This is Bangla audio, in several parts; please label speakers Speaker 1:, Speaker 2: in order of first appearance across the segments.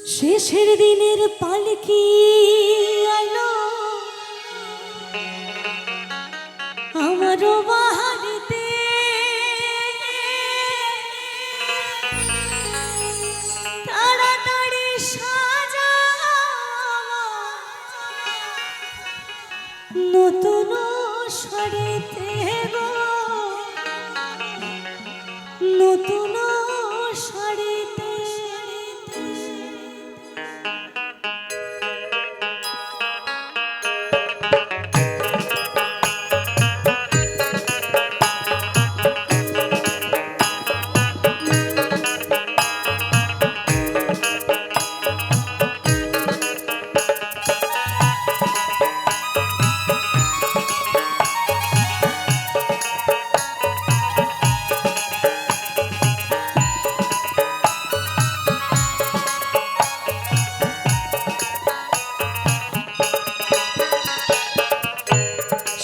Speaker 1: শেষের দিনের পালকি আলো আমারও বাহারিতে, তাড়াতাড়ি সাজা নতুন শাড়িতে গো, নতুন শাড়িতে।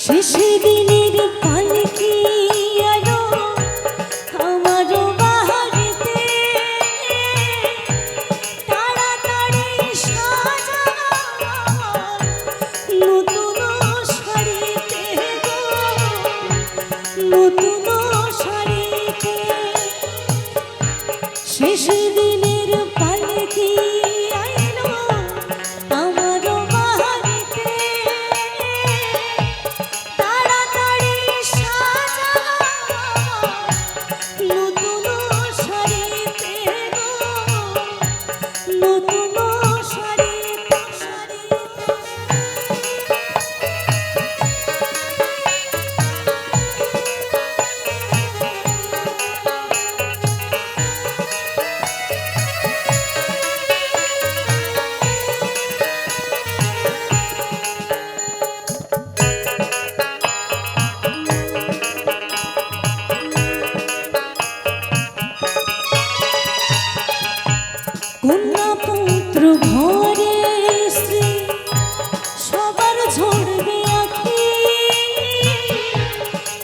Speaker 1: শেষের দিনের পালকি আলো আমারও বাহারিতে, তাড়াতাড়ি সাজা নতুন শাড়িতে গো, নতুন শাড়িতে। শেষের দিনের পালকি আলো আমারও বাহারিতে, তাড়াতাড়ি সাজা নতুন শাড়িতে গো, নতুন শাড়িতে। কন্যা পুত্র ঘরে স্ত্রী সবার ঝরবে আঁখি,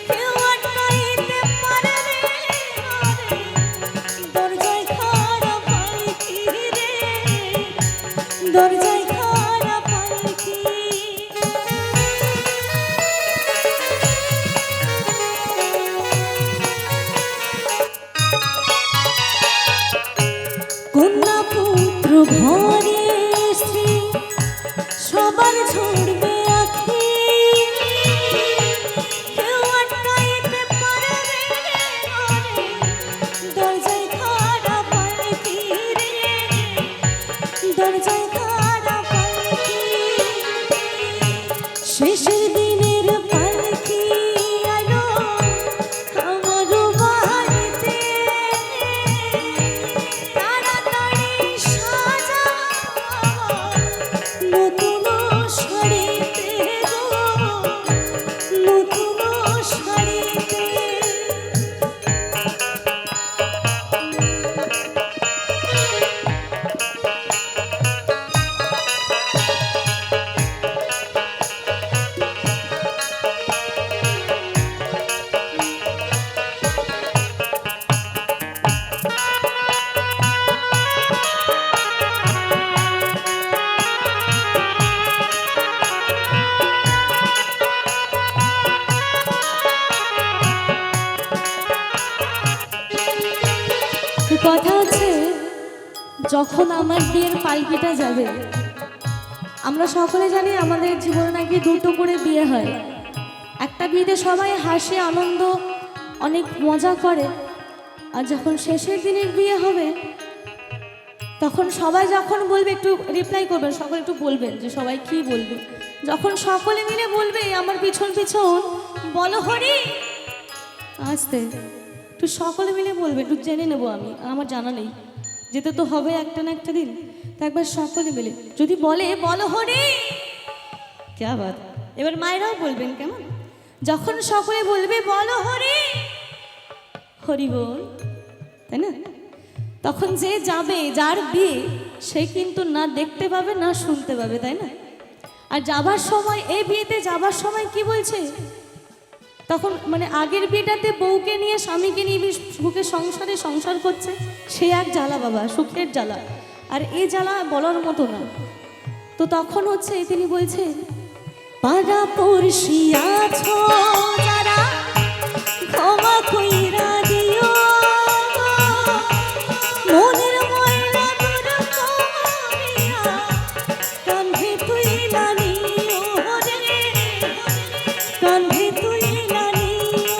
Speaker 1: কেউ আটকাইতে পারবে না রে, দরজায় খাড়া পালকি রে, দরজায় খাড়া পালকি। কন্যা পুত্র ঘরে স্ত্রী সবার ঝরবে আঁখি, কেউ আটকাইতে পারবে না রে, দরজায় খাড়া পালকি রে, দরজায় খাড়া পালকি। শেষের দিনের পালকি আলো আমারও বাহারিতে, তাড়াতাড়ি সাজা নতুন শাড়িতে গো, নতুন শাড়িতে। কথা হচ্ছে, যখন আমার বিয়ের পালকিটা যাবে, আমরা সকলে জানি আমাদের জীবনে নাকি দুটো করে বিয়ে হয়। একটা বিয়েতে সবাই হাসে, আনন্দ, অনেক মজা করে, আর যখন শেষের দিনের বিয়ে হবে তখন সবাই যখন বলবে, একটু রিপ্লাই করবেন, সকলে একটু বলবেন যে সবাই কি বলবে। যখন সকলে মিলে বলবে আমার পিছন পিছন বলো হরি, আসতে একটু সকলে মিলে বলবে, একটু জেনে নেবো আমি, আমার জানা নেই, যেতে তো হবে একটা না একটা দিন। তো একবার সকলে মিলে যদি বলে বলো হরি, কে বাত। এবার মায়েরাও বলবেন, কেমন? যখন সকলে বলবে বলো হরি, হরি বল, তাই না? তখন যে যাবে, যার বিয়ে, সে কিন্তু না দেখতে পাবে না শুনতে পাবে, তাই না? আর যাবার সময়, এই বিয়েতে যাবার সময় কি বলছে, তখন মানে আগের বিয়েটাতে বউকে নিয়ে স্বামীকে নিয়ে সুখে সংসারে সংসার করছে, সে এক জ্বালা বাবা, সুখের জ্বালা। আর এই জ্বালা বলার মতো না। তো তখন হচ্ছে তিনি বলছেন, পাড়া পড়শি আছো যারা ক্ষমা কইরা দিও, মনের ময়লা দূর করিয়া কান্ধে তুইলা নিও রে, কান্ধে তুইলা নিও।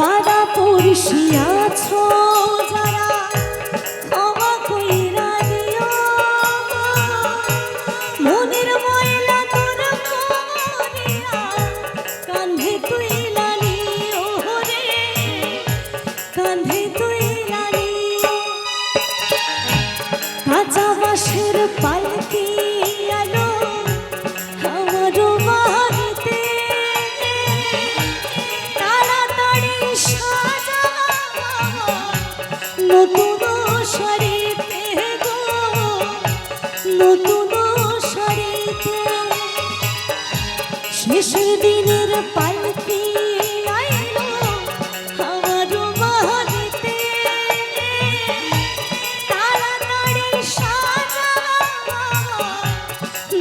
Speaker 1: পাড়া পড়শি আছো যারা ক্ষমা কইরা দিও, মনের ময়লা দূর করিয়া কান্ধে তুইলা নিও রে, কান্ধে তুইলা নিও। কাঁচা বাঁশের পালকি আলো আমার বাড়িতে, তাড়াতাড়ি সাজাও নতুন শাড়িতে গো, নতুন শাড়িতে। শেষের দিনের পালকি আইলো আমার বাড়িতে, তাড়াতাড়ি সাজাও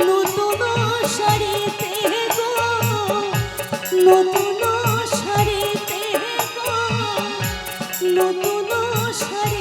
Speaker 1: নতুন শাড়িতে গো, নতুন শাড়িতে গো, নতুন শাড়ি।